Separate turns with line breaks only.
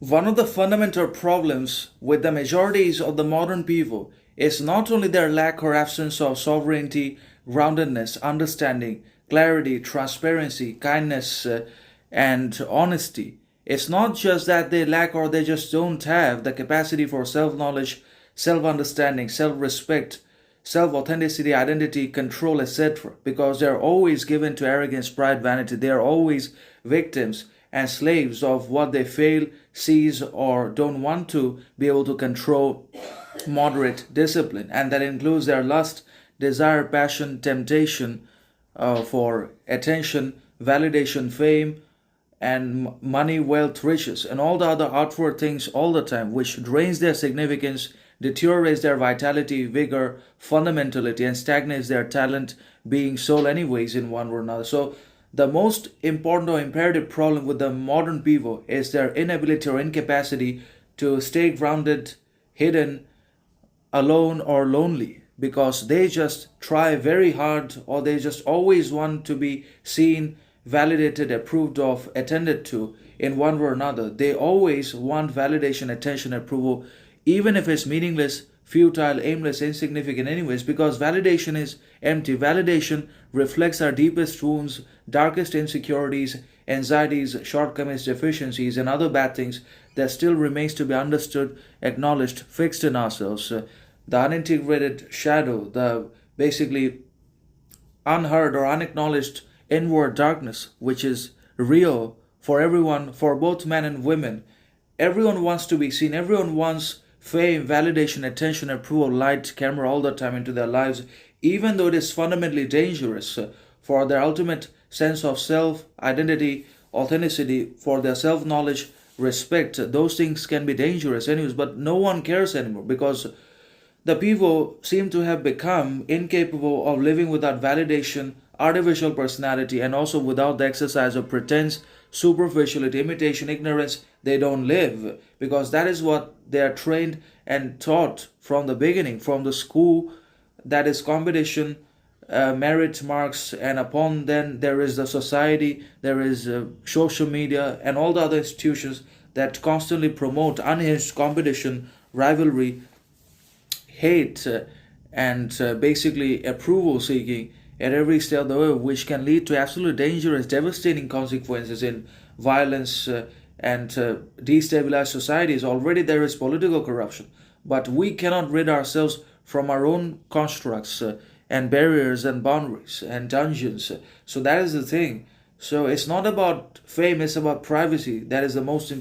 One of the fundamental problems with the majorities of the modern people is not only their lack or absence of sovereignty, groundedness, understanding, clarity, transparency, kindness, and honesty. It's not just that they lack or they just don't have the capacity for self knowledge, self understanding, self respect, self authenticity, identity, control, etc. Because they're always given to arrogance, pride, vanity. They are always victims and slaves of what they fail, seize, or don't want to be able to control, moderate, discipline. And that includes their lust, desire, passion, temptation for attention, validation, fame, and money, wealth, riches, and all the other outward things all the time, which drains their significance, deteriorates their vitality, vigor, fundamentality, and stagnates their talent, being soul, anyways, in one or another. So, the most important or imperative problem with the modern people is their inability or incapacity to stay grounded, hidden, alone, or lonely, because they just try very hard or they just always want to be seen, validated, approved of, attended to in one way or another. They always want validation, attention, approval, even if it's meaningless, futile, aimless, insignificant, anyways, because validation is empty. Validation reflects our deepest wounds, darkest insecurities, anxieties, shortcomings, deficiencies, and other bad things that still remains to be understood, acknowledged, fixed in ourselves. The unintegrated shadow, the basically unheard or unacknowledged inward darkness, which is real for everyone, for both men and women. Everyone wants to be seen, everyone wants fame, validation, attention, approval, light, camera all the time into their lives, even though it is fundamentally dangerous for their ultimate sense of self, identity, authenticity, for their self knowledge, respect. Those things can be dangerous, anyways, but no one cares anymore because the people seem to have become incapable of living without validation, artificial personality, and also without the exercise of pretense, superficiality, imitation, ignorance. They don't live because that is what they are trained and taught from the beginning, from the school, that is competition, merit marks, and upon then there is the society, there is social media, and all the other institutions that constantly promote unhinged competition, rivalry, hate, and basically approval seeking at every step of the way, which can lead to absolutely dangerous, devastating consequences in violence and destabilized societies. Already there is political corruption, but we cannot rid ourselves from our own constructs and barriers and boundaries and dungeons. So that is the thing. So it's not about fame, it's about privacy. That is the most important.